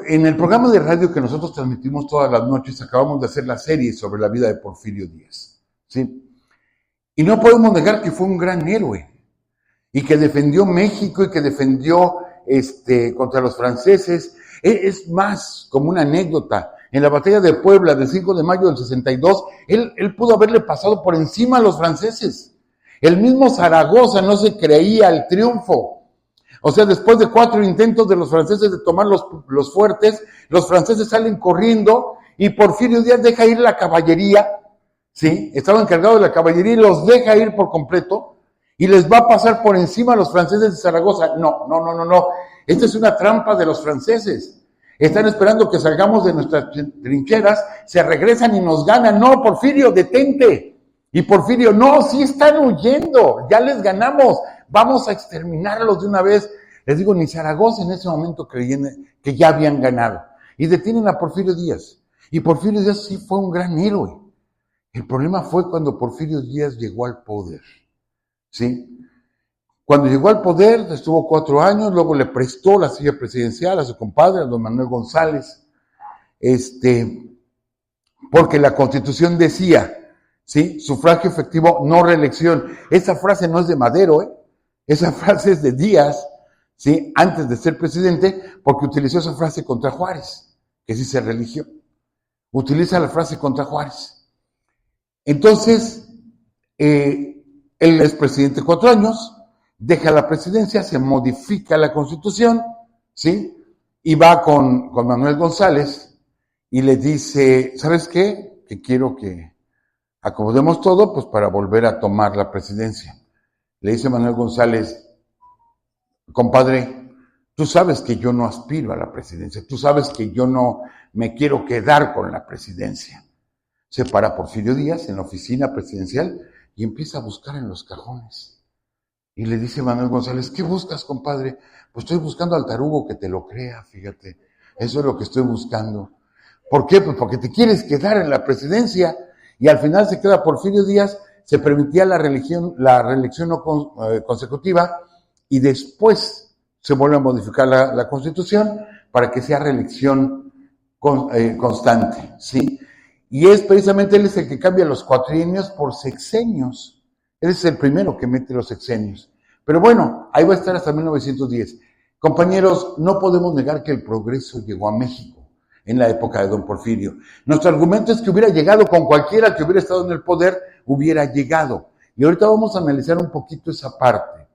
en el programa de radio que nosotros transmitimos todas las noches, acabamos de hacer la serie sobre la vida de Porfirio Díaz, ¿sí? Y no podemos negar que fue un gran héroe y que defendió México y que defendió contra los franceses. Es más, como una anécdota, en la batalla de Puebla del 5 de mayo del 62, él pudo haberle pasado por encima a los franceses. El mismo Zaragoza no se creía el triunfo. O sea, después de 4 intentos de los franceses de tomar los fuertes, los franceses salen corriendo y Porfirio Díaz deja ir la caballería, ¿sí? Estaba encargado de la caballería y los deja ir por completo y les va a pasar por encima a los franceses de Zaragoza. No. Esta es una trampa de los franceses. Están esperando que salgamos de nuestras trincheras, se regresan y nos ganan. No, Porfirio, detente. Y Porfirio, no, sí están huyendo, ya les ganamos, vamos a exterminarlos de una vez. Les digo, ni Zaragoza en ese momento creían que ya habían ganado. Y detienen a Porfirio Díaz. Y Porfirio Díaz sí fue un gran héroe. El problema fue cuando Porfirio Díaz llegó al poder, ¿sí? Cuando llegó al poder, estuvo 4 años, luego le prestó la silla presidencial a su compadre, a don Manuel González, porque la Constitución decía, ¿sí? Sufragio efectivo, no reelección. Esa frase no es de Madero, esa frase es de Díaz, ¿sí? Antes de ser presidente, porque utilizó esa frase contra Juárez, que sí se religió. Utiliza la frase contra Juárez. Entonces, él es presidente 4 años, deja la presidencia, se modifica la Constitución, ¿sí? Y va con Manuel González y le dice, ¿sabes qué? Que quiero que acomodemos todo, pues para volver a tomar la presidencia. Le dice Manuel González, compadre, tú sabes que yo no aspiro a la presidencia, tú sabes que yo no me quiero quedar con la presidencia. Se para Porfirio Díaz en la oficina presidencial y empieza a buscar en los cajones. Y le dice Manuel González, ¿qué buscas, compadre? Pues estoy buscando al tarugo que te lo crea, fíjate. Eso es lo que estoy buscando. ¿Por qué? Pues porque te quieres quedar en la presidencia. Y al final se queda Porfirio Díaz, se permitía la reelección no consecutiva y después se vuelve a modificar la Constitución para que sea reelección constante, ¿sí? Y es precisamente él es el que cambia los cuatrienios por sexenios. Él es el primero que mete los sexenios. Pero bueno, ahí va a estar hasta 1910. Compañeros, no podemos negar que el progreso llegó a México en la época de don Porfirio. Nuestro argumento es que hubiera llegado con cualquiera que hubiera estado en el poder, hubiera llegado. Y ahorita vamos a analizar un poquito esa parte.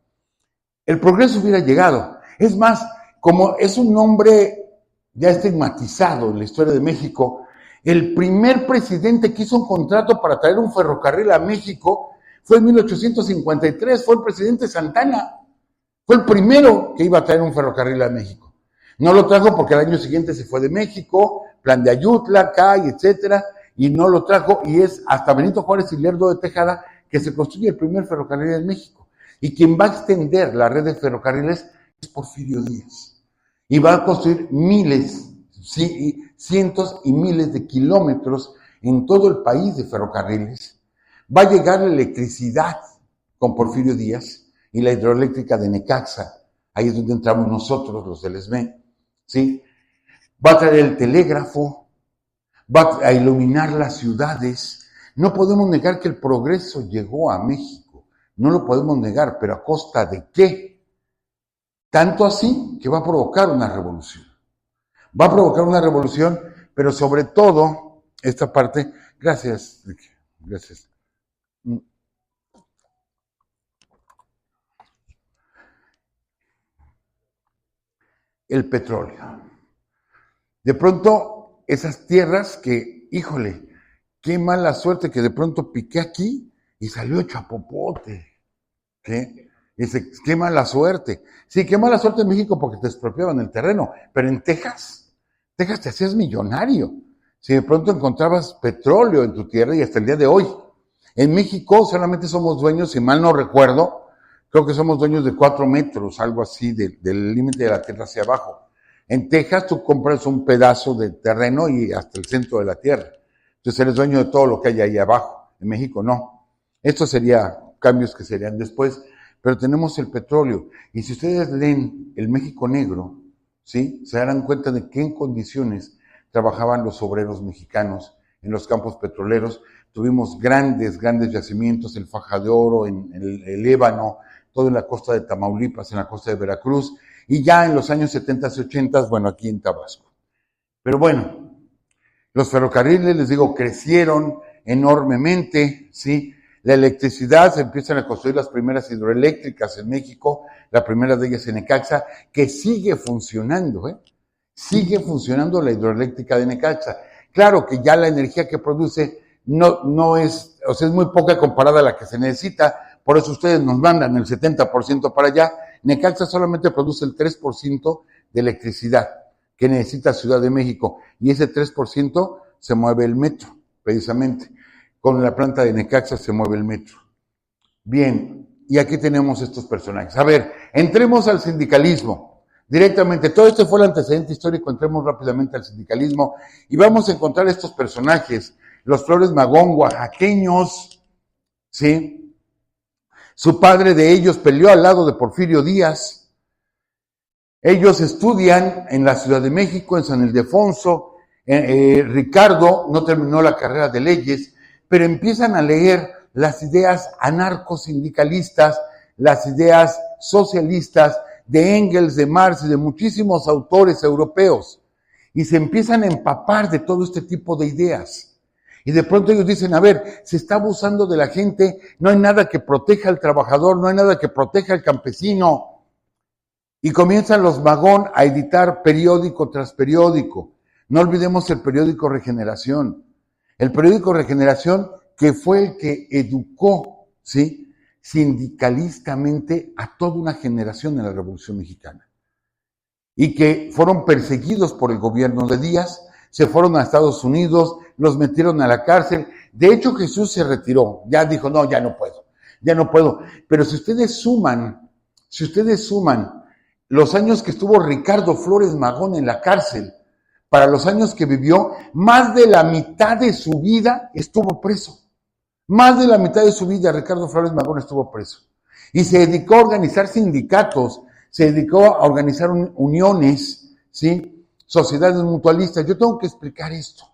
El progreso hubiera llegado. Es más, como es un nombre ya estigmatizado en la historia de México, el primer presidente que hizo un contrato para traer un ferrocarril a México fue en 1853, fue el presidente Santana. Fue el primero que iba a traer un ferrocarril a México. No lo trajo porque al año siguiente se fue de México, plan de Ayutla, CAI, etcétera, y no lo trajo, y es hasta Benito Juárez y Lerdo de Tejada que se construye el primer ferrocarril en México. Y quien va a extender la red de ferrocarriles es Porfirio Díaz. Y va a construir miles, sí, cientos y miles de kilómetros en todo el país de ferrocarriles. Va a llegar la electricidad con Porfirio Díaz y la hidroeléctrica de Necaxa. Ahí es donde entramos nosotros, los del ESME, ¿sí? Va a traer el telégrafo, va a iluminar las ciudades. No podemos negar que el progreso llegó a México. No lo podemos negar, pero ¿a costa de qué? Tanto así que va a provocar una revolución. Va a provocar una revolución, pero sobre todo, esta parte, gracias. El petróleo. De pronto, esas tierras que, híjole, qué mala suerte que de pronto piqué aquí y salió chapopote. ¿Qué? Dice, qué mala suerte. Sí, qué mala suerte en México porque te expropiaban el terreno, pero en Texas te hacías millonario. Si de pronto encontrabas petróleo en tu tierra y hasta el día de hoy. En México solamente somos dueños, si mal no recuerdo, creo que somos dueños de 4 metros, algo así, del límite de la tierra hacia abajo. En Texas tú compras un pedazo de terreno y hasta el centro de la tierra. Entonces eres dueño de todo lo que hay ahí abajo. En México no. Estos serían cambios que serían después. Pero tenemos el petróleo. Y si ustedes leen El México Negro, ¿sí? Se darán cuenta de qué en condiciones trabajaban los obreros mexicanos en los campos petroleros. Tuvimos grandes yacimientos, el Faja de Oro, en el Ébano, todo en la costa de Tamaulipas, en la costa de Veracruz, y ya en los años 70 y 80, bueno, aquí en Tabasco. Pero bueno, los ferrocarriles, les digo, crecieron enormemente, ¿sí? La electricidad, se empiezan a construir las primeras hidroeléctricas en México, la primera de ellas en Necaxa, que sigue funcionando, ¿eh? Sigue funcionando la hidroeléctrica de Necaxa. Claro que ya la energía que produce no es, o sea, es muy poca comparada a la que se necesita, por eso ustedes nos mandan el 70% para allá. Necaxa solamente produce el 3% de electricidad que necesita Ciudad de México, y ese 3% se mueve el metro, precisamente. Con la planta de Necaxa se mueve el metro. Bien, y aquí tenemos estos personajes. A ver, entremos al sindicalismo. Directamente, todo este fue el antecedente histórico, entremos rápidamente al sindicalismo y vamos a encontrar estos personajes, los Flores Magón, oaxaqueños, ¿sí? Su padre de ellos peleó al lado de Porfirio Díaz. Ellos estudian en la Ciudad de México, en San Ildefonso. Ricardo no terminó la carrera de leyes, pero empiezan a leer las ideas anarcosindicalistas, las ideas socialistas de Engels, de Marx y de muchísimos autores europeos, y se empiezan a empapar de todo este tipo de ideas. Y de pronto ellos dicen, a ver, se está abusando de la gente, no hay nada que proteja al trabajador, no hay nada que proteja al campesino. Y comienzan los Magón a editar periódico tras periódico. No olvidemos el periódico Regeneración. El periódico Regeneración, que fue el que educó, ¿sí?, sindicalistamente a toda una generación en la Revolución Mexicana. Y que fueron perseguidos por el gobierno de Díaz, se fueron a Estados Unidos, los metieron a la cárcel. De hecho, Jesús se retiró, ya dijo, no, ya no puedo. Pero si ustedes suman los años que estuvo Ricardo Flores Magón en la cárcel, para los años que vivió, más de la mitad de su vida estuvo preso. Más de la mitad de su vida Ricardo Flores Magón estuvo preso. Y se dedicó a organizar sindicatos, se dedicó a organizar uniones, ¿sí?, sociedades mutualistas. Yo tengo que explicar esto.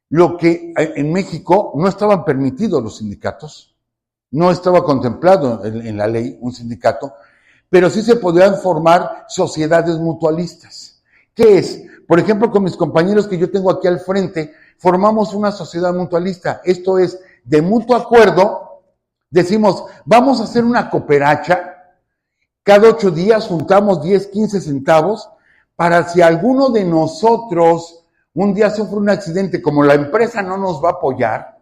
Lo que en México no estaban permitidos los sindicatos, no estaba contemplado en la ley un sindicato, pero sí se podían formar sociedades mutualistas. ¿Qué es? Por ejemplo, con mis compañeros que yo tengo aquí al frente, formamos una sociedad mutualista. Esto es, de mutuo acuerdo, decimos, vamos a hacer una cooperacha, cada 8 días juntamos 10, 15 centavos, para si alguno de nosotros un día sufre un accidente, como la empresa no nos va a apoyar,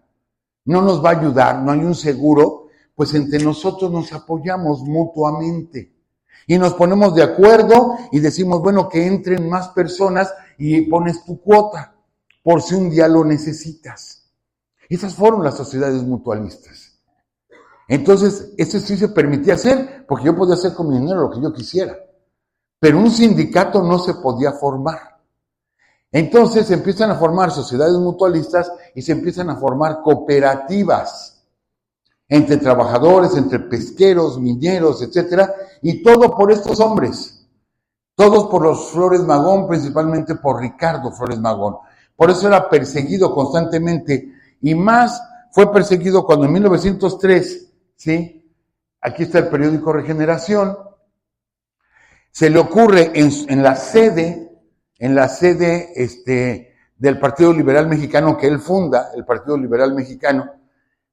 no nos va a ayudar, no hay un seguro, pues entre nosotros nos apoyamos mutuamente. Y nos ponemos de acuerdo y decimos, bueno, que entren más personas y pones tu cuota, por si un día lo necesitas. Esas fueron las sociedades mutualistas. Entonces, eso sí se permitía hacer, porque yo podía hacer con mi dinero lo que yo quisiera. Pero un sindicato no se podía formar. Entonces se empiezan a formar sociedades mutualistas y se empiezan a formar cooperativas entre trabajadores, entre pesqueros, mineros, etcétera, y todo por estos hombres. Todos por los Flores Magón, principalmente por Ricardo Flores Magón. Por eso era perseguido constantemente, y más fue perseguido cuando en 1903, ¿sí?, aquí está el periódico Regeneración, se le ocurre en la sede del Partido Liberal Mexicano que él funda, el Partido Liberal Mexicano,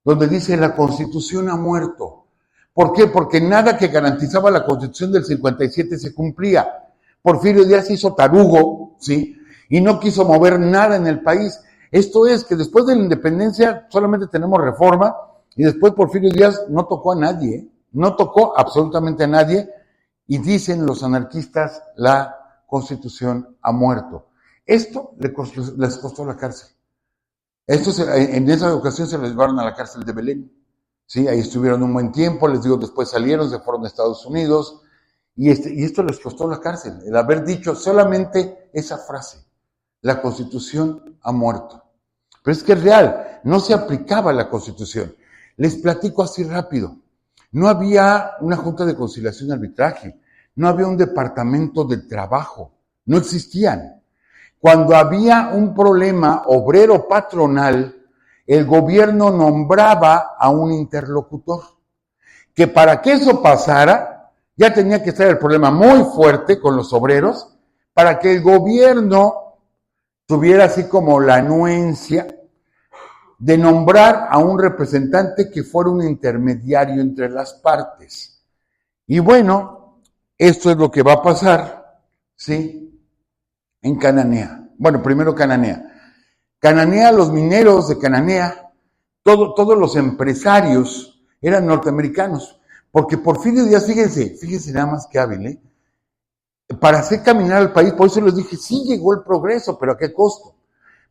donde dice la Constitución ha muerto. ¿Por qué? Porque nada que garantizaba la Constitución del 57 se cumplía. Porfirio Díaz hizo tarugo, ¿sí?, y no quiso mover nada en el país. Esto es que después de la independencia solamente tenemos reforma, y después Porfirio Díaz no tocó a nadie, no tocó absolutamente a nadie, y dicen los anarquistas, la Constitución ha muerto. Esto les costó la cárcel. En esa ocasión se les llevaron a la cárcel de Belén. ¿Sí? Ahí estuvieron un buen tiempo, les digo, después salieron, se fueron a Estados Unidos, y esto les costó la cárcel, el haber dicho solamente esa frase, la Constitución ha muerto. Pero es que es real, no se aplicaba la Constitución. Les platico así rápido. No había una Junta de Conciliación y Arbitraje, no había un departamento de trabajo no existían. Cuando había un problema obrero patronal, el gobierno nombraba a un interlocutor, que para que eso pasara, ya tenía que estar el problema muy fuerte con los obreros, para que el gobierno tuviera así como la anuencia de nombrar a un representante que fuera un intermediario entre las partes. Y bueno, esto es lo que va a pasar, ¿sí? En Cananea. Bueno, primero Cananea. Cananea, los mineros de Cananea, todos los empresarios eran norteamericanos, porque Porfirio Díaz, fíjense nada más que hábil, ¿eh? Para hacer caminar al país, por eso les dije, sí llegó el progreso, pero ¿a qué costo?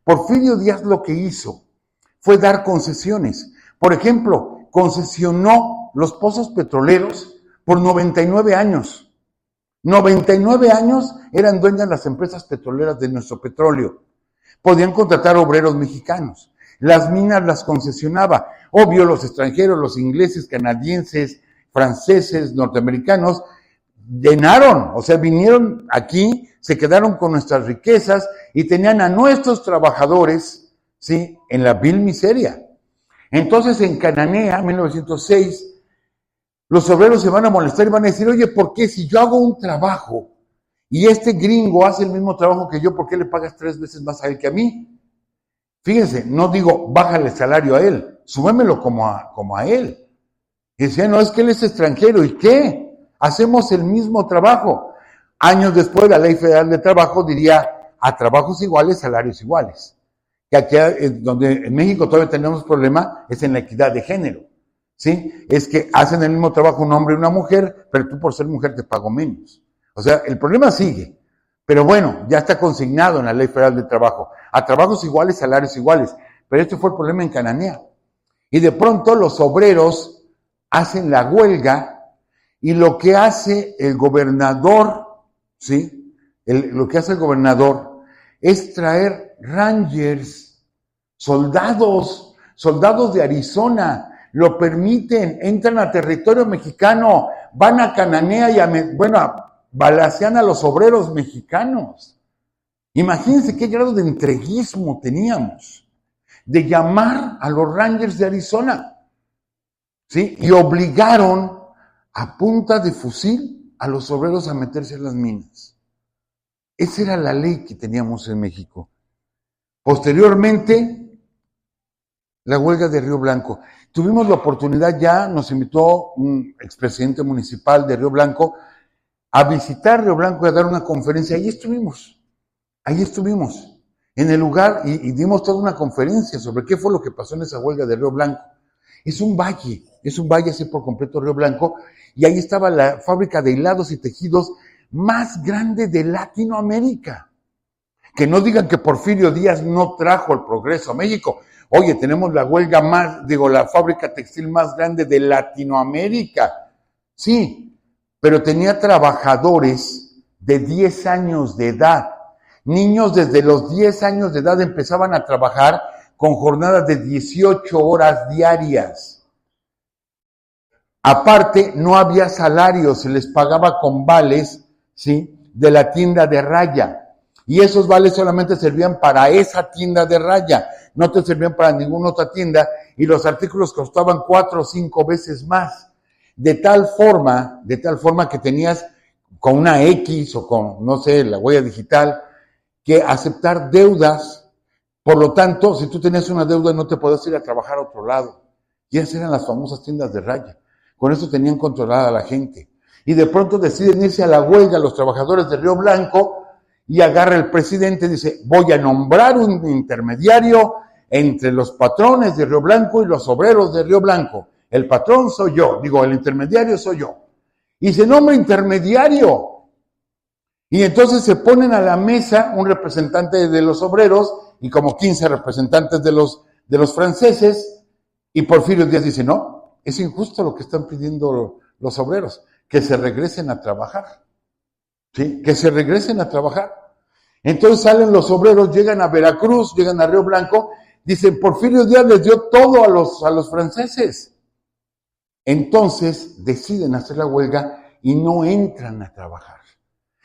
Porfirio Díaz lo que hizo fue dar concesiones. Por ejemplo, concesionó los pozos petroleros por 99 años. 99 años eran dueñas las empresas petroleras de nuestro petróleo. Podían contratar obreros mexicanos. Las minas las concesionaba. Obvio, los extranjeros, los ingleses, canadienses, franceses, norteamericanos, llenaron, o sea, vinieron aquí, se quedaron con nuestras riquezas y tenían a nuestros trabajadores, ¿sí?, en la vil miseria. Entonces, en Cananea, 1906, los obreros se van a molestar y van a decir, oye, ¿por qué si yo hago un trabajo y este gringo hace el mismo trabajo que yo, ¿por qué le pagas 3 veces más a él que a mí? Fíjense, no digo, bájale el salario a él, súbemelo como a él. Y decían, no, es que él es extranjero, ¿y qué? Hacemos el mismo trabajo. Años después, la Ley Federal de Trabajo diría, a trabajos iguales, salarios iguales. Que aquí, donde en México todavía tenemos problema, es en la equidad de género. ¿Sí? Es que hacen el mismo trabajo un hombre y una mujer, pero tú por ser mujer te pago menos. O sea, el problema sigue. Pero bueno, ya está consignado en la Ley Federal de Trabajo. A trabajos iguales, salarios iguales. Pero este fue el problema en Cananea. Y de pronto los obreros hacen la huelga y lo que hace el gobernador, ¿sí? Lo que hace el gobernador es traer rangers, soldados de Arizona, lo permiten, entran a territorio mexicano, van a Cananea y balacean a los obreros mexicanos. Imagínense qué grado de entreguismo teníamos, de llamar a los rangers de Arizona, ¿sí? Y obligaron a punta de fusil a los obreros a meterse en las minas. Esa era la ley que teníamos en México. Posteriormente, la huelga de Río Blanco. Tuvimos la oportunidad ya, nos invitó un expresidente municipal de Río Blanco a visitar Río Blanco y a dar una conferencia. Ahí estuvimos, en el lugar y dimos toda una conferencia sobre qué fue lo que pasó en esa huelga de Río Blanco. Es un valle así por completo Río Blanco, y ahí estaba la fábrica de hilados y tejidos más grande de Latinoamérica. Que no digan que Porfirio Díaz no trajo el progreso a México. Oye, tenemos la la fábrica textil más grande de Latinoamérica. Sí, pero tenía trabajadores de 10 años de edad. Niños desde los 10 años de edad empezaban a trabajar con jornadas de 18 horas diarias. Aparte, no había salario, se les pagaba con vales, ¿sí?, de la tienda de raya. Y esos vales solamente servían para esa tienda de raya, no te servían para ninguna otra tienda, y los artículos costaban 4 o 5 veces más. De tal forma que tenías con una X o con, no sé, la huella digital, que aceptar deudas. Por lo tanto, si tú tenías una deuda, no te podías ir a trabajar a otro lado. Y esas eran las famosas tiendas de raya. Con eso tenían controlada a la gente. Y de pronto deciden irse a la huelga los trabajadores de Río Blanco, y agarra el presidente y dice, voy a nombrar un intermediario entre los patrones de Río Blanco y los obreros de Río Blanco. El patrón soy yo, el intermediario soy yo. Y se nombra intermediario. Y entonces se ponen a la mesa un representante de los obreros y como 15 representantes de los franceses, y Porfirio Díaz dice, no, es injusto lo que están pidiendo los obreros, que se regresen a trabajar. ¿Sí? Que se regresen a trabajar. Entonces salen los obreros, llegan a Veracruz, llegan a Río Blanco, dicen, Porfirio Díaz les dio todo a los franceses. Entonces deciden hacer la huelga y no entran a trabajar.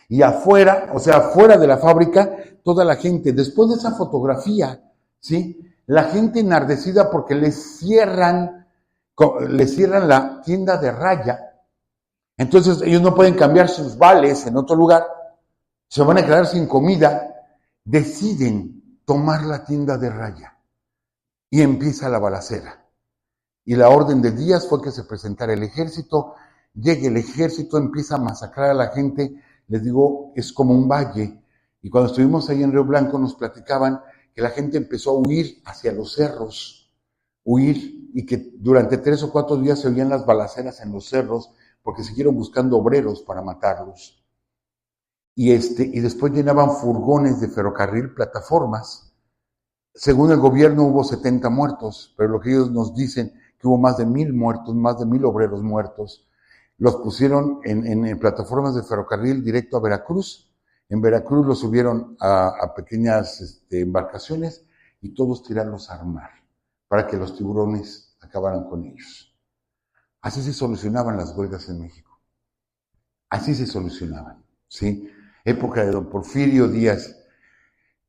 Y afuera, o sea, fuera de la fábrica, toda la gente, después de esa fotografía, ¿sí? La gente enardecida porque les cierran la tienda de raya. Entonces ellos no pueden cambiar sus vales en otro lugar, se van a quedar sin comida, deciden tomar la tienda de raya y empieza la balacera. Y la orden de Díaz fue que se presentara el ejército, llega el ejército, empieza a masacrar a la gente, les digo, es como un valle. Y cuando estuvimos ahí en Río Blanco nos platicaban que la gente empezó a huir hacia los cerros, huir, y que durante 3 o 4 días se oían las balaceras en los cerros, porque siguieron buscando obreros para matarlos. Y después llenaban furgones de ferrocarril, plataformas. Según el gobierno hubo 70 muertos, pero lo que ellos nos dicen que hubo más de 1,000 muertos, más de 1,000 obreros muertos. Los pusieron en plataformas de ferrocarril directo a Veracruz. En Veracruz los subieron a pequeñas embarcaciones y todos tirarlos a armar para que los tiburones acabaran con ellos. Así se solucionaban las huelgas en México. Así se solucionaban, ¿sí? Época de don Porfirio Díaz.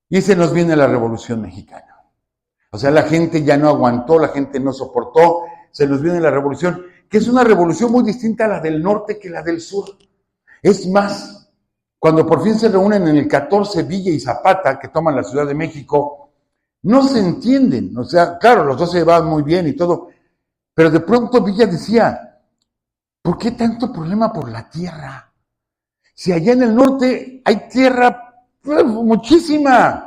Y se nos viene la Revolución Mexicana. O sea, la gente ya no aguantó, la gente no soportó, se nos viene la revolución, que es una revolución muy distinta a la del norte que la del sur. Es más, cuando por fin se reúnen en el 14 Villa y Zapata, que toman la Ciudad de México, no se entienden. O sea, claro, los dos se llevaban muy bien y todo, pero de pronto Villa decía, ¿por qué tanto problema por la tierra? Si allá en el norte hay tierra muchísima.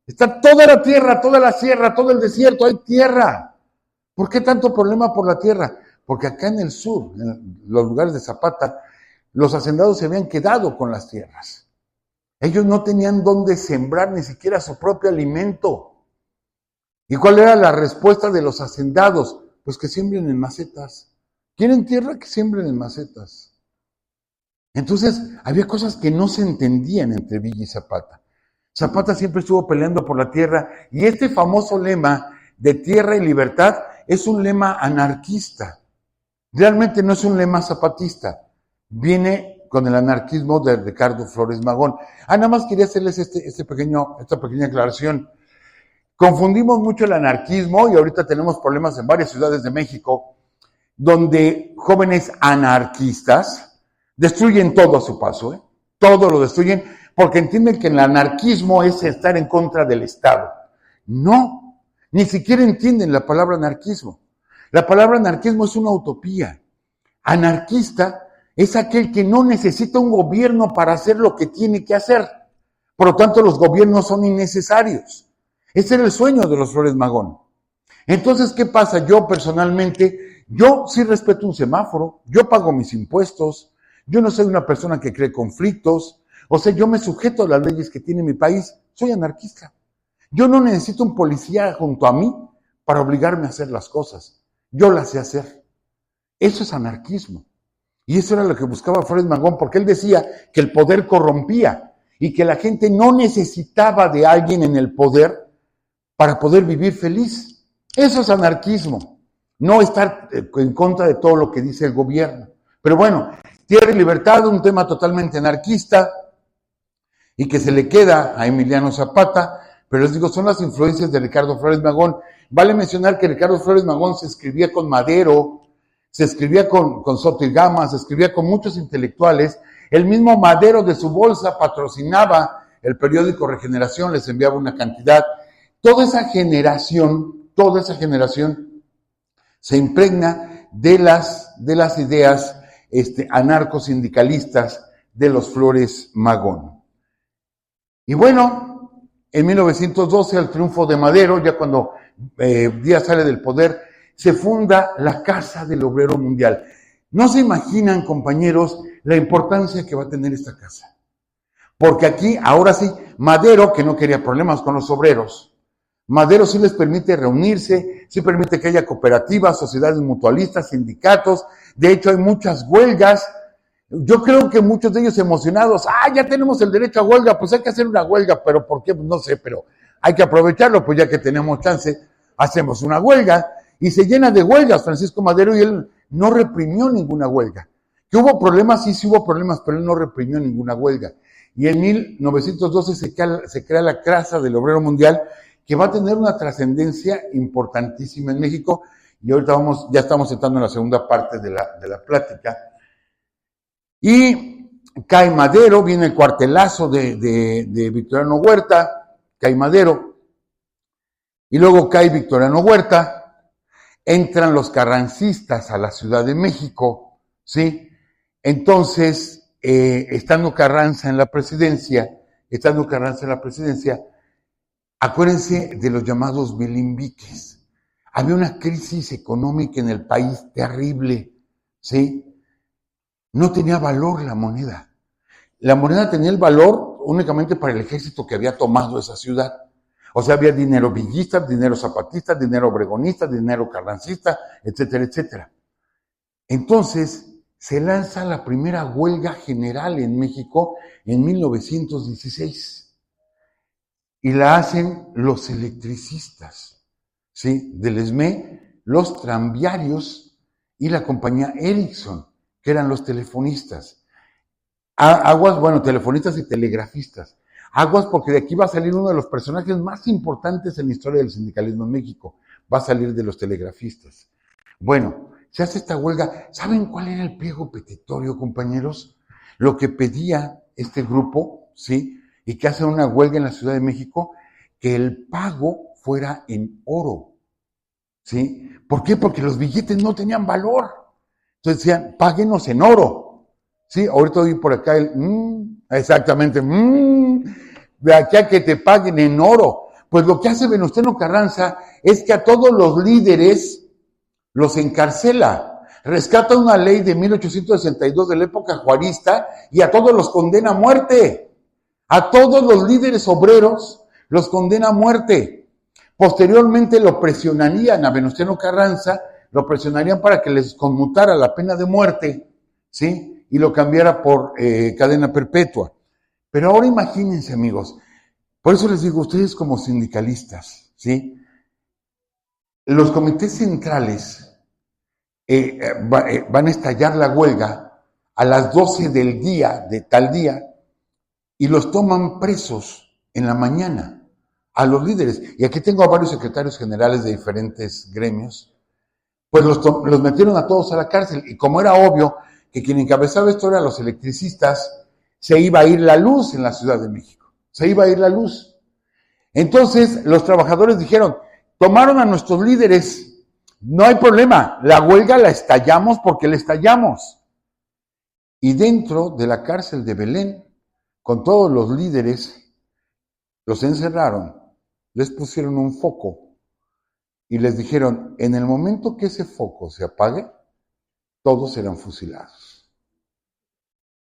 Está toda la tierra, toda la sierra, todo el desierto, hay tierra. ¿Por qué tanto problema por la tierra? Porque acá en el sur, en los lugares de Zapata, los hacendados se habían quedado con las tierras. Ellos no tenían dónde sembrar ni siquiera su propio alimento. ¿Y cuál era la respuesta de los hacendados? Pues que siembren en macetas. ¿Quieren tierra? Que siembren en macetas. Entonces, había cosas que no se entendían entre Villa y Zapata. Zapata siempre estuvo peleando por la tierra y este famoso lema de tierra y libertad es un lema anarquista. Realmente no es un lema zapatista. Viene con el anarquismo de Ricardo Flores Magón. Nada más quería hacerles esta pequeña aclaración. Confundimos mucho el anarquismo y ahorita tenemos problemas en varias ciudades de México donde jóvenes anarquistas destruyen todo a su paso, todo lo destruyen, porque entienden que el anarquismo es estar en contra del Estado. No, ni siquiera entienden la palabra anarquismo. La palabra anarquismo es una utopía. Anarquista es aquel que no necesita un gobierno para hacer lo que tiene que hacer. Por lo tanto, los gobiernos son innecesarios. Ese era el sueño de los Flores Magón. Entonces, ¿qué pasa? Yo personalmente, yo sí respeto un semáforo, yo pago mis impuestos, yo no soy una persona que cree conflictos. O sea, yo me sujeto a las leyes que tiene mi país. Soy anarquista. Yo no necesito un policía junto a mí para obligarme a hacer las cosas. Yo las sé hacer. Eso es anarquismo. Y eso era lo que buscaba Flores Magón, porque él decía que el poder corrompía y que la gente no necesitaba de alguien en el poder para poder vivir feliz. Eso es anarquismo. No estar en contra de todo lo que dice el gobierno. Pero bueno, tierra y libertad, un tema totalmente anarquista, y que se le queda a Emiliano Zapata, pero les digo, son las influencias de Ricardo Flores Magón. Vale mencionar que Ricardo Flores Magón se escribía con Madero, se escribía con Soto y Gama, se escribía con muchos intelectuales. El mismo Madero de su bolsa patrocinaba el periódico Regeneración, les enviaba una cantidad. Toda esa generación se impregna de las ideas anarcosindicalistas de los Flores Magón. Y bueno, en 1912, al triunfo de Madero, ya cuando Díaz sale del poder, se funda la Casa del Obrero Mundial. No se imaginan, compañeros, la importancia que va a tener esta casa. Porque aquí, ahora sí, Madero, que no quería problemas con los obreros, Madero sí les permite reunirse, sí permite que haya cooperativas, sociedades mutualistas, sindicatos. De hecho, hay muchas huelgas. Yo creo que muchos de ellos emocionados, ya tenemos el derecho a huelga, pues hay que hacer una huelga, pero ¿por qué? No sé, pero hay que aprovecharlo, pues ya que tenemos chance, hacemos una huelga, y se llena de huelgas Francisco Madero, y él no reprimió ninguna huelga. Que hubo problemas, sí hubo problemas, pero él no reprimió ninguna huelga. y en 1912 se crea la Casa del Obrero Mundial, que va a tener una trascendencia importantísima en México, y ahorita ya estamos entrando en la segunda parte de la plática. Y cae Madero, viene el cuartelazo de Victoriano Huerta, cae Madero, y luego cae Victoriano Huerta, entran los carrancistas a la Ciudad de México, ¿sí? Entonces, estando Carranza en la presidencia, acuérdense de los llamados bilimbiques. Había una crisis económica en el país terrible, ¿sí? No tenía valor la moneda. La moneda tenía el valor únicamente para el ejército que había tomado esa ciudad. O sea, había dinero villista, dinero zapatista, dinero obregonista, dinero carrancista, etcétera, etcétera. Entonces, se lanza la primera huelga general en México en 1916. Y la hacen los electricistas, ¿sí? Del ESME, los tranviarios y la compañía Ericsson, que eran los telefonistas. Telefonistas y telegrafistas. Aguas, porque de aquí va a salir uno de los personajes más importantes en la historia del sindicalismo en México. Va a salir de los telegrafistas. Bueno, se hace esta huelga. ¿Saben cuál era el pliego petitorio, compañeros? Lo que pedía este grupo, ¿sí? Y que hace una huelga en la Ciudad de México, que el pago fuera en oro, ¿sí? ¿Por qué? Porque los billetes no tenían valor. Entonces decían, páguenos en oro, ¿sí? Ahorita oí por acá exactamente, de aquí a que te paguen en oro. Pues lo que hace Venustiano Carranza es que a todos los líderes los encarcela. Rescata una ley de 1862 de la época juarista y a todos los condena a muerte. A todos los líderes obreros los condena a muerte. Posteriormente lo presionarían a Venustiano Carranza, lo presionarían para que les conmutara la pena de muerte, ¿sí? Y lo cambiara por cadena perpetua. Pero ahora imagínense, amigos, por eso les digo, ustedes como sindicalistas, ¿sí? Los comités centrales van a estallar la huelga a las 12 del día, de tal día, y los toman presos en la mañana a los líderes. Y aquí tengo a varios secretarios generales de diferentes gremios. Pues los metieron a todos a la cárcel. Y como era obvio que quien encabezaba esto eran los electricistas, se iba a ir la luz en la Ciudad de México. Se iba a ir la luz. Entonces los trabajadores dijeron, tomaron a nuestros líderes, no hay problema, la huelga la estallamos porque la estallamos. Y dentro de la cárcel de Belén, con todos los líderes, los encerraron, les pusieron un foco y les dijeron, en el momento que ese foco se apague, todos serán fusilados.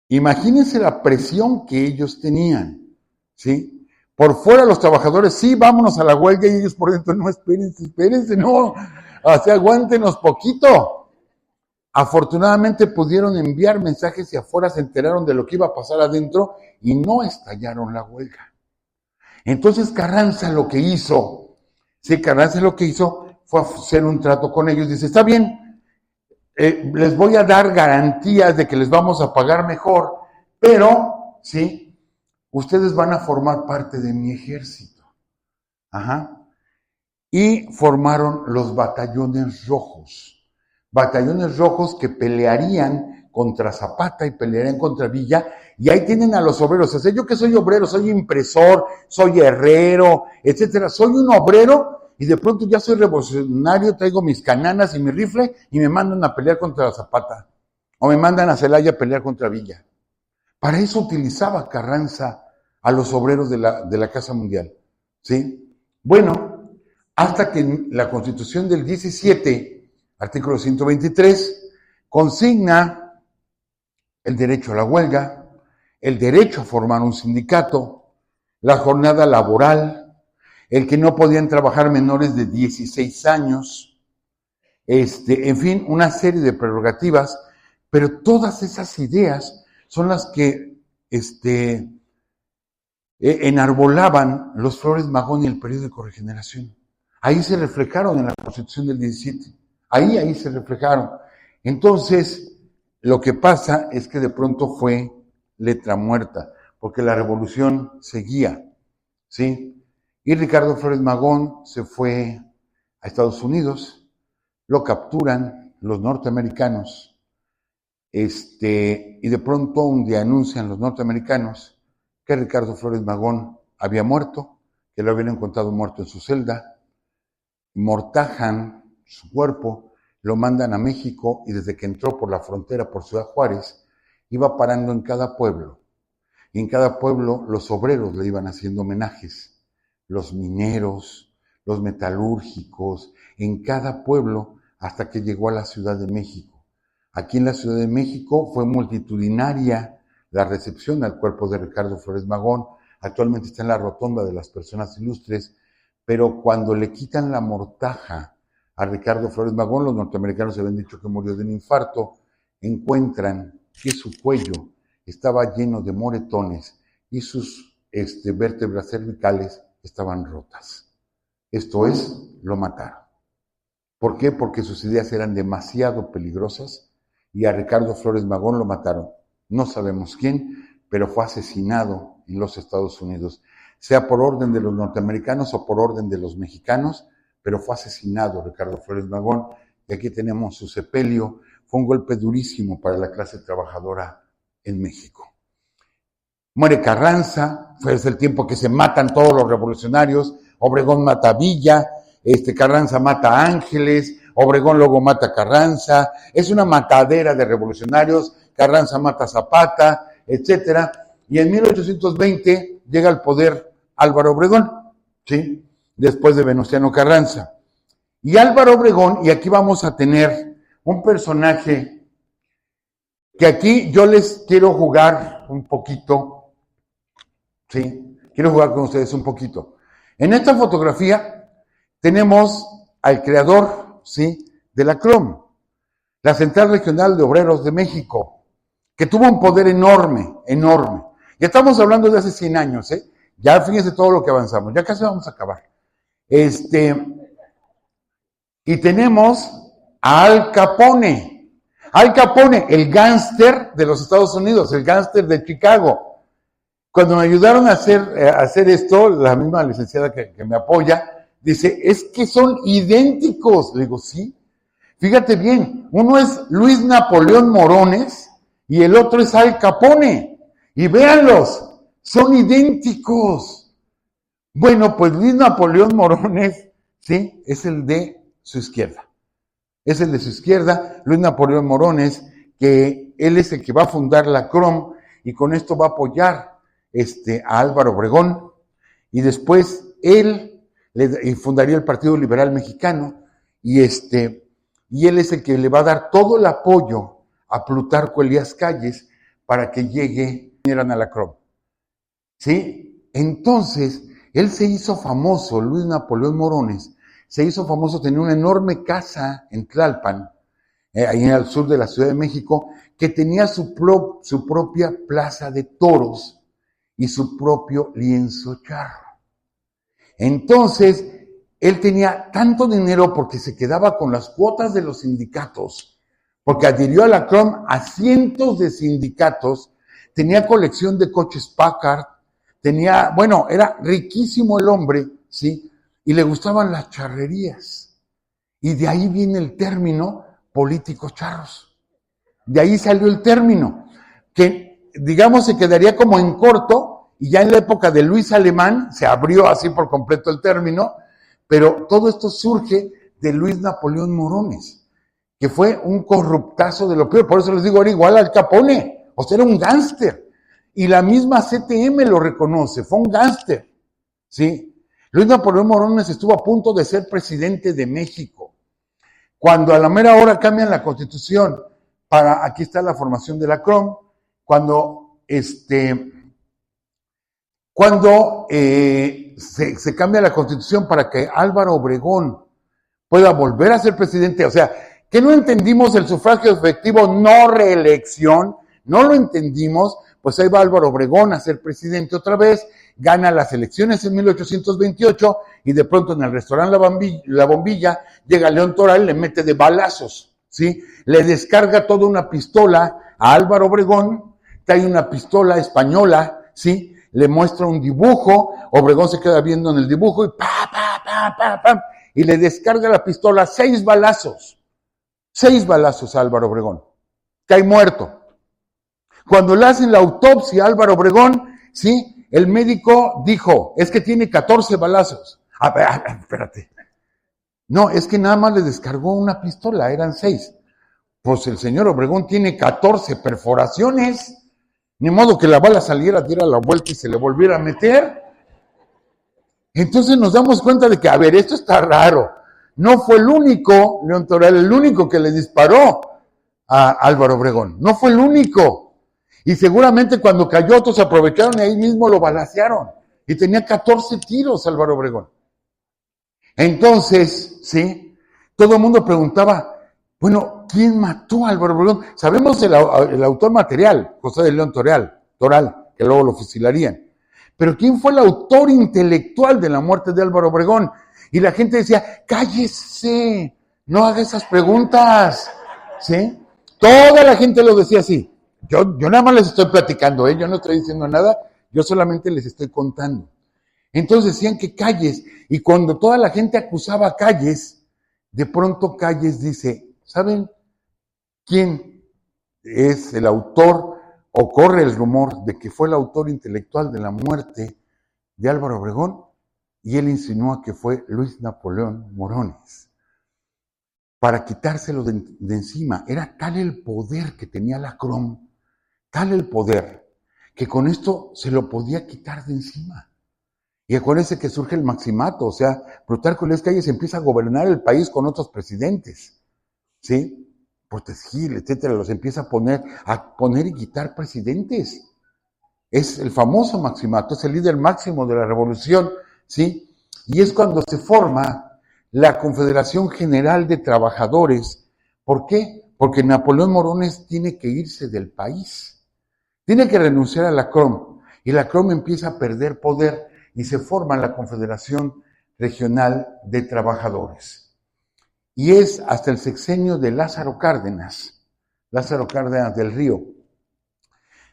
Imagínense la presión que ellos tenían, ¿sí? Por fuera los trabajadores, sí, vámonos a la huelga, y ellos por dentro, no, espérense, no, así aguántenos poquito. Afortunadamente pudieron enviar mensajes y afuera se enteraron de lo que iba a pasar adentro y no estallaron la huelga. Entonces Carranza lo que hizo fue hacer un trato con ellos. Dice, está bien, les voy a dar garantías de que les vamos a pagar mejor, pero, sí, ustedes van a formar parte de mi ejército. Ajá. Y formaron los batallones rojos. Batallones rojos que pelearían contra Zapata y pelearían contra Villa, y ahí tienen a los obreros. O sea, yo que soy obrero, soy impresor, soy herrero, etcétera, soy un obrero, y de pronto ya soy revolucionario, traigo mis cananas y mi rifle, y me mandan a pelear contra Zapata, o me mandan a Celaya a pelear contra Villa. Para eso utilizaba Carranza a los obreros de la Casa Mundial, ¿sí? Bueno, hasta que en la Constitución del 17, artículo 123, consigna el derecho a la huelga, el derecho a formar un sindicato, la jornada laboral, el que no podían trabajar menores de 16 años, en fin, una serie de prerrogativas, pero todas esas ideas son las que enarbolaban los Flores Magón y el periódico Regeneración. Ahí se reflejaron en la Constitución del 17. Ahí se reflejaron. Entonces, lo que pasa es que de pronto fue letra muerta, porque la revolución seguía, ¿sí? Y Ricardo Flores Magón se fue a Estados Unidos, lo capturan los norteamericanos, y de pronto un día anuncian los norteamericanos que Ricardo Flores Magón había muerto, que lo habían encontrado muerto en su celda, mortajan su cuerpo, lo mandan a México y desde que entró por la frontera por Ciudad Juárez, iba parando en cada pueblo. Y en cada pueblo los obreros le iban haciendo homenajes, los mineros, los metalúrgicos, en cada pueblo hasta que llegó a la Ciudad de México. Aquí en la Ciudad de México fue multitudinaria la recepción al cuerpo de Ricardo Flores Magón. Actualmente está en la rotonda de las personas ilustres, pero cuando le quitan la mortaja a Ricardo Flores Magón, los norteamericanos habían dicho que murió de un infarto, encuentran que su cuello estaba lleno de moretones y sus vértebras cervicales estaban rotas. Esto es, lo mataron. ¿Por qué? Porque sus ideas eran demasiado peligrosas y a Ricardo Flores Magón lo mataron. No sabemos quién, pero fue asesinado en los Estados Unidos, sea por orden de los norteamericanos o por orden de los mexicanos, pero fue asesinado Ricardo Flores Magón, y aquí tenemos su sepelio. Fue un golpe durísimo para la clase trabajadora en México. Muere Carranza, fue el tiempo que se matan todos los revolucionarios. Obregón mata a Villa, Carranza mata a Ángeles, Obregón luego mata a Carranza. Es una matadera de revolucionarios. Carranza mata a Zapata, etcétera. Y en 1820 llega al poder Álvaro Obregón, ¿sí? Después de Venustiano Carranza. Y Álvaro Obregón, y aquí vamos a tener un personaje que aquí yo les quiero jugar un poquito, ¿sí? Quiero jugar con ustedes un poquito. En esta fotografía tenemos al creador, ¿sí?, de la CROM, la Central Regional de Obreros de México, que tuvo un poder enorme, enorme. Ya estamos hablando de hace 100 años, ¿eh? Ya fíjense todo lo que avanzamos, ya casi vamos a acabar. Y tenemos a Al Capone. Al Capone, el gángster de los Estados Unidos, el gángster de Chicago. Cuando me ayudaron a hacer esto, la misma licenciada que me apoya, dice, es que son idénticos. Le digo, sí. Fíjate bien, uno es Luis Napoleón Morones y el otro es Al Capone. Y véanlos, son idénticos. Bueno, pues Luis Napoleón Morones, sí, es el de su izquierda. Es el de su izquierda, Luis Napoleón Morones, que él es el que va a fundar la CROM y con esto va a apoyar a Álvaro Obregón. Y después él fundaría el Partido Liberal Mexicano y él es el que le va a dar todo el apoyo a Plutarco Elías Calles para que vinieran a la CROM. ¿Sí? Entonces, él se hizo famoso, Luis Napoleón Morones, se hizo famoso, tenía una enorme casa en Tlalpan, ahí al sur de la Ciudad de México, que tenía su propia plaza de toros y su propio lienzo charro. Entonces, él tenía tanto dinero porque se quedaba con las cuotas de los sindicatos, porque adhirió a la CROM a cientos de sindicatos, tenía colección de coches Packard, era riquísimo el hombre, ¿sí? Y le gustaban las charrerías. Y de ahí viene el término políticos charros. De ahí salió el término, que digamos se quedaría como en corto, y ya en la época de Luis Alemán se abrió así por completo el término, pero todo esto surge de Luis Napoleón Morones, que fue un corruptazo de lo peor. Por eso les digo, era igual al Capone, o sea, era un gángster. Y la misma CTM lo reconoce, fue un gángster, ¿sí? Luis Napoleón Morones estuvo a punto de ser presidente de México. Cuando a la mera hora cambian la Constitución aquí está la formación de la CROM, cuando se cambia la Constitución para que Álvaro Obregón pueda volver a ser presidente, o sea, que no entendimos el sufragio efectivo, no reelección, no lo entendimos, pues ahí va Álvaro Obregón a ser presidente otra vez, gana las elecciones en 1828 y de pronto en el restaurante La Bombilla llega León Toral, le mete de balazos, ¿sí? Le descarga toda una pistola a Álvaro Obregón, trae una pistola española ¿sí? Le muestra un dibujo, Obregón se queda viendo en el dibujo y y le descarga la pistola 6 balazos. 6 balazos a Álvaro Obregón. Cae muerto. Cuando le hacen la autopsia a Álvaro Obregón, ¿sí? El médico dijo, es que tiene 14 balazos. A ver, espérate. No, es que nada más le descargó una pistola, eran 6. Pues el señor Obregón tiene 14 perforaciones. Ni modo que la bala saliera, diera la vuelta y se le volviera a meter. Entonces nos damos cuenta de que, a ver, esto está raro. No fue el único, León Toral, el único que le disparó a Álvaro Obregón. No fue el único. Y seguramente cuando cayó otros aprovecharon y ahí mismo lo balacearon. Y tenía 14 tiros Álvaro Obregón. Entonces, ¿sí? Todo el mundo preguntaba, bueno, ¿quién mató a Álvaro Obregón? Sabemos el autor material, José de León Toral, que luego lo fusilarían. Pero ¿quién fue el autor intelectual de la muerte de Álvaro Obregón? Y la gente decía, cállese, no haga esas preguntas, ¿sí? Toda la gente lo decía así. Yo nada más les estoy platicando, yo no estoy diciendo nada, yo solamente les estoy contando. Entonces decían que Calles, y cuando toda la gente acusaba a Calles, de pronto Calles dice, ¿saben quién es el autor o corre el rumor de que fue el autor intelectual de la muerte de Álvaro Obregón? Y él insinúa que fue Luis Napoleón Morones, para quitárselo de encima. Era tal el poder que tenía la CROM, tal el poder, que con esto se lo podía quitar de encima. Y acuérdense que surge el maximato, o sea, Plutarco Elías Calles empieza a gobernar el país con otros presidentes, ¿sí? Portes Gil, etcétera, los empieza a poner y quitar presidentes. Es el famoso maximato, es el líder máximo de la revolución, ¿sí? Y es cuando se forma la Confederación General de Trabajadores. ¿Por qué? Porque Napoleón Morones tiene que irse del país. Tiene que renunciar a la CROM. Y la CROM empieza a perder poder y se forma la Confederación Regional de Trabajadores. Y es hasta el sexenio de Lázaro Cárdenas del Río,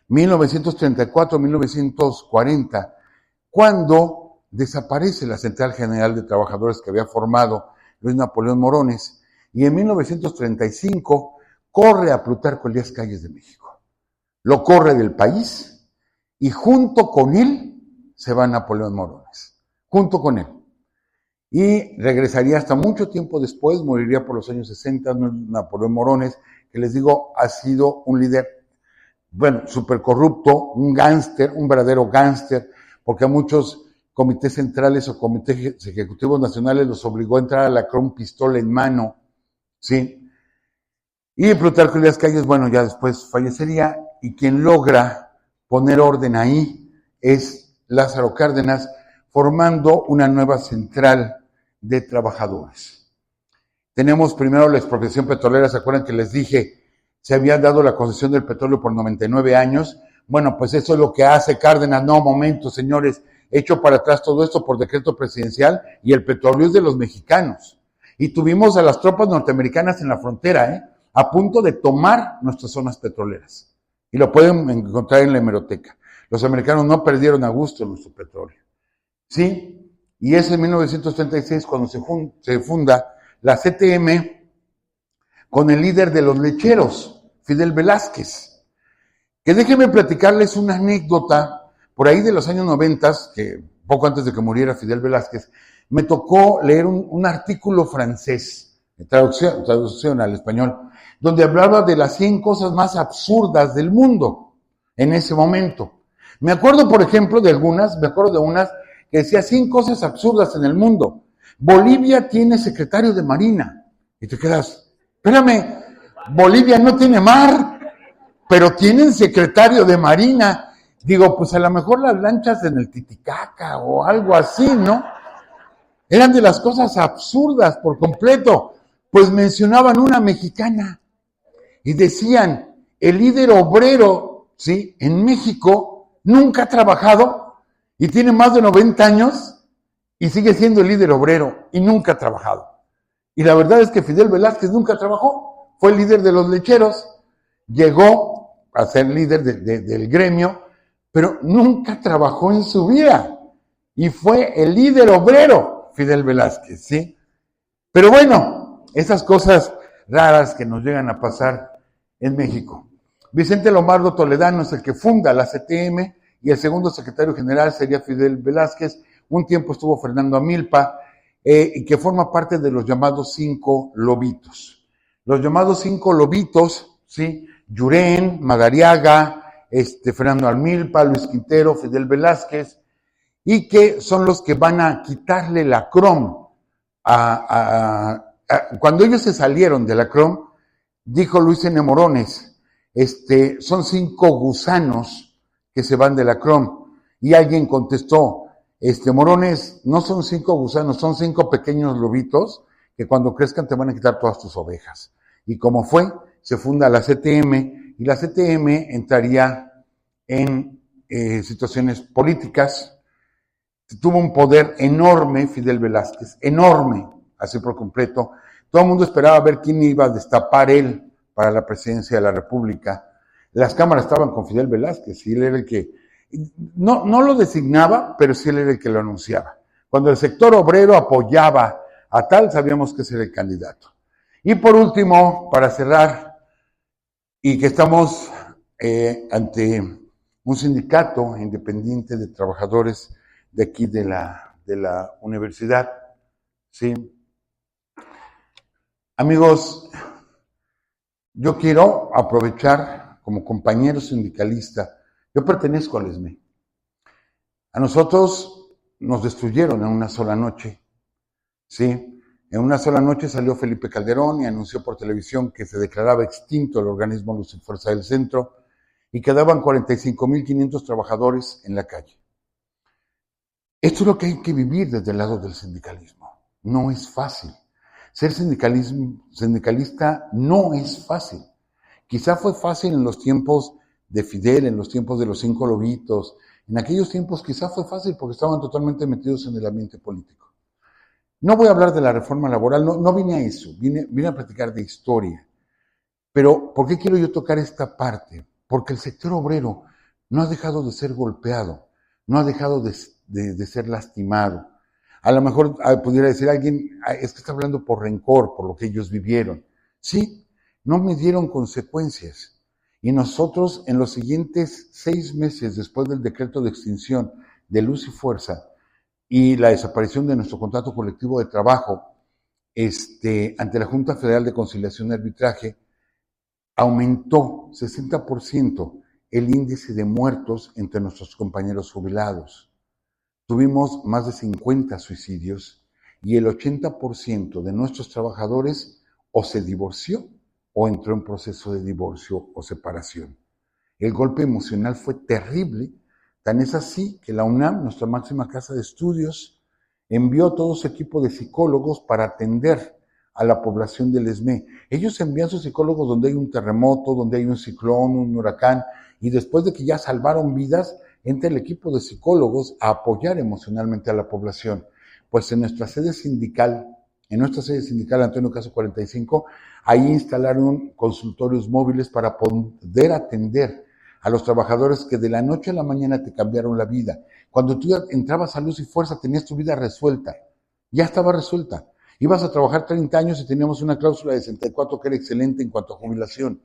1934-1940, cuando desaparece la Central General de Trabajadores que había formado Luis Napoleón Morones, y en 1935 corre a Plutarco Elías Calles de México. Lo corre del país y junto con él se va Napoleón Morones, junto con él. Y regresaría hasta mucho tiempo después, moriría por los años 60, Napoleón Morones, que les digo, ha sido un líder, bueno, súper corrupto, un gángster, un verdadero gángster, porque a muchos comités centrales o comités ejecutivos nacionales los obligó a entrar a la CROM pistola en mano, ¿sí? Y Plutarco Elías Calles, bueno, ya después fallecería, y quien logra poner orden ahí es Lázaro Cárdenas, formando una nueva central de trabajadores. Tenemos primero la expropiación petrolera, ¿se acuerdan que les dije? Se había dado la concesión del petróleo por 99 años. Bueno, pues eso es lo que hace Cárdenas. No, momento, señores, hecho para atrás todo esto por decreto presidencial y el petróleo es de los mexicanos. Y tuvimos a las tropas norteamericanas en la frontera, a punto de tomar nuestras zonas petroleras. Y lo pueden encontrar en la hemeroteca. Los americanos no perdieron a gusto nuestro petróleo. ¿Sí? Y es en 1936 cuando se funda la CTM con el líder de los lecheros, Fidel Velázquez. Que déjenme platicarles una anécdota, por ahí de los años 90, que poco antes de que muriera Fidel Velázquez, me tocó leer un artículo francés, traducción al español, donde hablaba de las 100 cosas más absurdas del mundo en ese momento. Me acuerdo, por ejemplo, de unas que decía 100 cosas absurdas en el mundo. Bolivia tiene secretario de Marina. Y te quedas, espérame, Bolivia no tiene mar, pero tienen secretario de Marina. Digo, pues a lo mejor las lanchas en el Titicaca o algo así, ¿no? Eran de las cosas absurdas por completo. Pues mencionaban una mexicana y decían, el líder obrero, ¿sí?, en México nunca ha trabajado y tiene más de 90 años y sigue siendo el líder obrero y nunca ha trabajado. Y la verdad es que Fidel Velázquez nunca trabajó, fue el líder de los lecheros, llegó a ser líder del gremio, pero nunca trabajó en su vida. Y fue el líder obrero, Fidel Velázquez, ¿sí? Pero bueno, esas cosas raras que nos llegan a pasar en México. Vicente Lombardo Toledano es el que funda la CTM y el segundo secretario general sería Fidel Velázquez. Un tiempo estuvo Fernando Amilpa, y que forma parte de los llamados 5 lobitos. Los llamados 5 lobitos, ¿sí? Llurén, Madariaga, Fernando Amilpa, Luis Quintero, Fidel Velázquez, y que son los que van a quitarle la CROM. Cuando ellos se salieron de la CROM, dijo Luis N. Morones, son 5 gusanos que se van de la CROM. Y alguien contestó, Morones, no son 5 gusanos, son 5 pequeños lobitos que cuando crezcan te van a quitar todas tus ovejas. Y como fue, se funda la CTM, y la CTM entraría en situaciones políticas. Tuvo un poder enorme Fidel Velázquez, enorme, así por completo. Todo el mundo esperaba ver quién iba a destapar él para la presidencia de la República. Las cámaras estaban con Fidel Velázquez y él era el que, no lo designaba, pero sí él era el que lo anunciaba. Cuando el sector obrero apoyaba a tal, sabíamos que ese era el candidato. Y por último, para cerrar, y que estamos ante un sindicato independiente de trabajadores de aquí de la universidad, ¿sí? Amigos, yo quiero aprovechar como compañero sindicalista, yo pertenezco al ESME. A nosotros nos destruyeron en una sola noche, ¿sí? En una sola noche salió Felipe Calderón y anunció por televisión que se declaraba extinto el organismo Luz y Fuerza del Centro y quedaban 45,500 trabajadores en la calle. Esto es lo que hay que vivir desde el lado del sindicalismo. No es fácil. Ser sindicalista no es fácil. Quizá fue fácil en los tiempos de Fidel, en los tiempos de los 5 lobitos. En aquellos tiempos quizá fue fácil porque estaban totalmente metidos en el ambiente político. No voy a hablar de la reforma laboral, no vine a eso, vine a platicar de historia. Pero, ¿por qué quiero yo tocar esta parte? Porque el sector obrero no ha dejado de ser golpeado, no ha dejado de ser lastimado. A lo mejor pudiera decir alguien, es que está hablando por rencor, por lo que ellos vivieron. Sí, no midieron consecuencias. Y nosotros en los siguientes 6 meses después del decreto de extinción de Luz y Fuerza y la desaparición de nuestro contrato colectivo de trabajo, ante la Junta Federal de Conciliación y Arbitraje, aumentó 60% el índice de muertos entre nuestros compañeros jubilados. Tuvimos más de 50 suicidios y el 80% de nuestros trabajadores o se divorció o entró en proceso de divorcio o separación. El golpe emocional fue terrible, tan es así que la UNAM, nuestra máxima casa de estudios, envió todo su equipo de psicólogos para atender a la población del ESME. Ellos envían sus psicólogos donde hay un terremoto, donde hay un ciclón, un huracán, y después de que ya salvaron vidas, entra el equipo de psicólogos a apoyar emocionalmente a la población. Pues en nuestra sede sindical Antonio Caso 45, ahí instalaron consultorios móviles para poder atender a los trabajadores que de la noche a la mañana te cambiaron la vida. Cuando tú entrabas a Luz y Fuerza, tenías tu vida resuelta. Ya estaba resuelta. Ibas a trabajar 30 años y teníamos una cláusula de 64 que era excelente en cuanto a jubilación.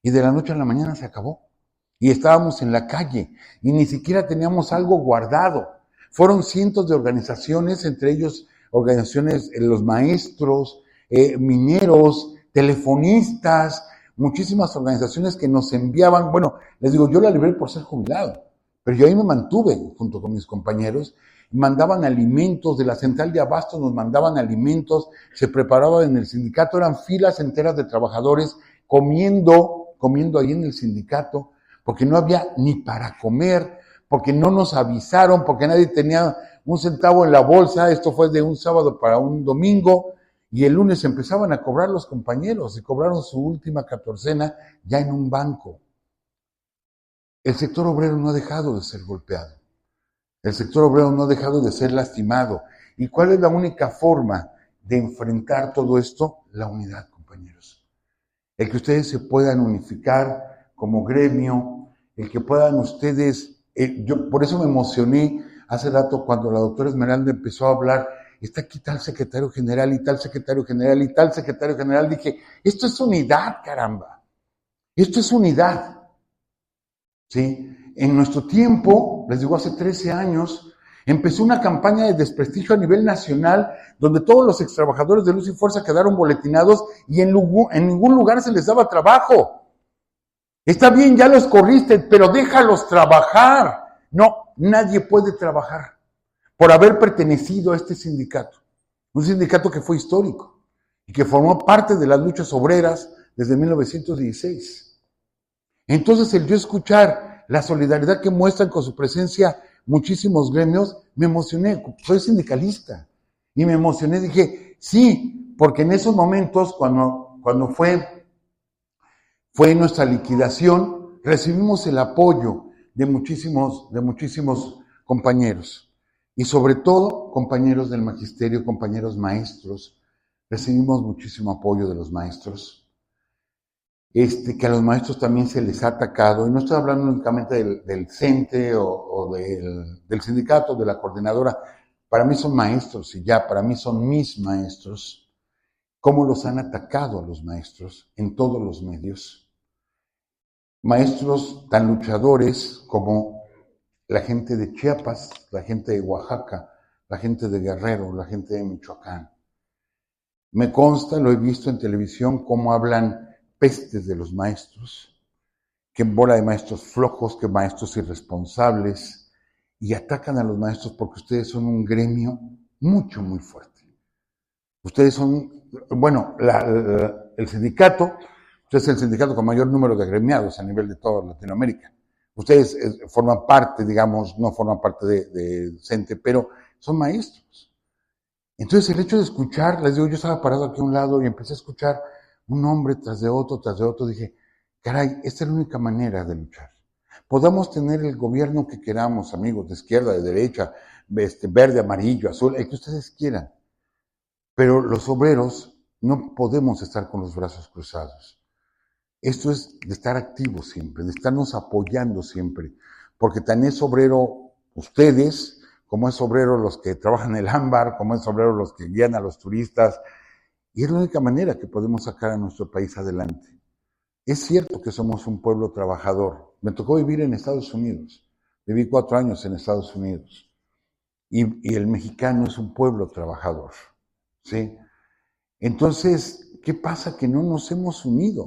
Y de la noche a la mañana se acabó. Y estábamos en la calle y ni siquiera teníamos algo guardado. Fueron cientos de organizaciones, entre ellos organizaciones, los maestros, mineros, telefonistas, muchísimas organizaciones que nos enviaban. Bueno, les digo, yo la libré por ser jubilado, pero yo ahí me mantuve junto con mis compañeros. Mandaban alimentos, de la central de abastos nos mandaban alimentos, se preparaba en el sindicato, eran filas enteras de trabajadores comiendo ahí en el sindicato, porque no había ni para comer, porque no nos avisaron, porque nadie tenía un centavo en la bolsa. Esto fue de un sábado para un domingo, y el lunes empezaban a cobrar los compañeros, y cobraron su última catorcena ya en un banco. El sector obrero no ha dejado de ser golpeado. El sector obrero no ha dejado de ser lastimado. ¿Y cuál es la única forma de enfrentar todo esto? La unidad, compañeros. El que ustedes se puedan unificar como gremio, el que puedan ustedes Yo por eso me emocioné hace rato cuando la doctora Esmeralda empezó a hablar, está aquí tal secretario general y tal secretario general y tal secretario general. Dije, esto es unidad, caramba. Esto es unidad. ¿Sí? En nuestro tiempo, les digo, hace 13 años, empezó una campaña de desprestigio a nivel nacional donde todos los extrabajadores de Luz y Fuerza quedaron boletinados y en ningún lugar se les daba trabajo. Está bien, ya los corriste, pero déjalos trabajar. No, nadie puede trabajar por haber pertenecido a este sindicato. Un sindicato que fue histórico y que formó parte de las luchas obreras desde 1916. Entonces, el yo escuchar la solidaridad que muestran con su presencia muchísimos gremios, me emocioné. Soy sindicalista y me emocioné. Dije, sí, porque en esos momentos, cuando fue nuestra liquidación, recibimos el apoyo de muchísimos compañeros y sobre todo compañeros del magisterio, compañeros maestros. Recibimos muchísimo apoyo de los maestros. Que a los maestros también se les ha atacado, y no estoy hablando únicamente del CENTE o del sindicato, de la coordinadora. Para mí son maestros y ya, para mí son mis maestros. Cómo los han atacado a los maestros en todos los medios. Maestros tan luchadores como la gente de Chiapas, la gente de Oaxaca, la gente de Guerrero, la gente de Michoacán. Me consta, lo he visto en televisión, cómo hablan pestes de los maestros, que bola de maestros flojos, que maestros irresponsables, y atacan a los maestros porque ustedes son un gremio muy fuerte. Ustedes son, bueno, el sindicato, usted es el sindicato con mayor número de agremiados a nivel de toda Latinoamérica. Ustedes forman parte, digamos, no forman parte de CENTE, pero son maestros. Entonces el hecho de escuchar, les digo, yo estaba parado aquí a un lado y empecé a escuchar un nombre tras de otro, dije, caray, esta es la única manera de luchar. Podamos tener el gobierno que queramos, amigos, de izquierda, de derecha, verde, amarillo, azul, el que ustedes quieran. Pero los obreros no podemos estar con los brazos cruzados. Esto es de estar activos siempre, de estarnos apoyando siempre, porque tan es obrero ustedes, como es obrero los que trabajan en el ámbar, como es obrero los que guían a los turistas, y es la única manera que podemos sacar a nuestro país adelante. Es cierto que somos un pueblo trabajador. Me tocó vivir en Estados Unidos. Viví 4 años en Estados Unidos. Y el mexicano es un pueblo trabajador. ¿Sí? Entonces, ¿qué pasa? Que no nos hemos unido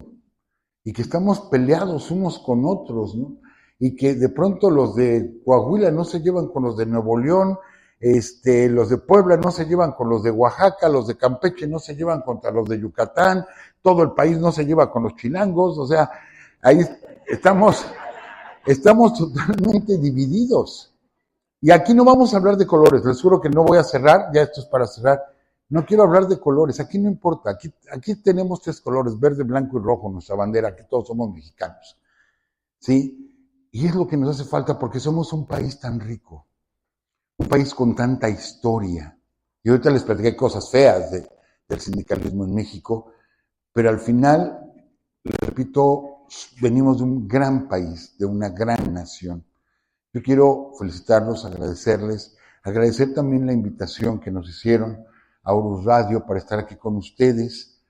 y que estamos peleados unos con otros, ¿no? Y que de pronto los de Coahuila no se llevan con los de Nuevo León, los de Puebla no se llevan con los de Oaxaca, los de Campeche no se llevan contra los de Yucatán, todo el país no se lleva con los chilangos, o sea, ahí estamos totalmente divididos. Y aquí no vamos a hablar de colores, les juro que no voy a cerrar, ya esto es para cerrar. No quiero hablar de colores, aquí no importa, aquí tenemos 3 colores, verde, blanco y rojo, nuestra bandera, que todos somos mexicanos, ¿sí? Y es lo que nos hace falta porque somos un país tan rico, un país con tanta historia. Y ahorita les platiqué cosas feas del sindicalismo en México, pero al final, les repito, venimos de un gran país, de una gran nación. Yo quiero felicitarlos, agradecerles, agradecer también la invitación que nos hicieron a Horus Radio para estar aquí con ustedes,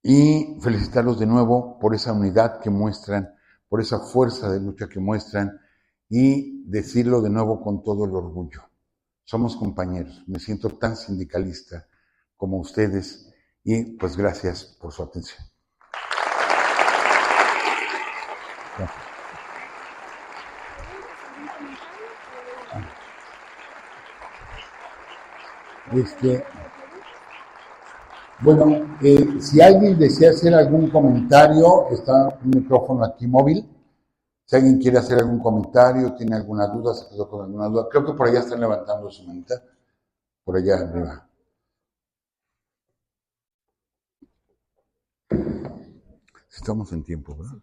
y felicitarlos de nuevo por esa unidad que muestran, por esa fuerza de lucha que muestran, y decirlo de nuevo con todo el orgullo. Somos compañeros, me siento tan sindicalista como ustedes, y pues gracias por su atención. Bueno, si alguien desea hacer algún comentario, está un micrófono aquí móvil. Si alguien quiere hacer algún comentario, tiene alguna duda, se quedó con alguna duda. Creo que por allá están levantando su manita. Por allá arriba. Estamos en tiempo, ¿verdad?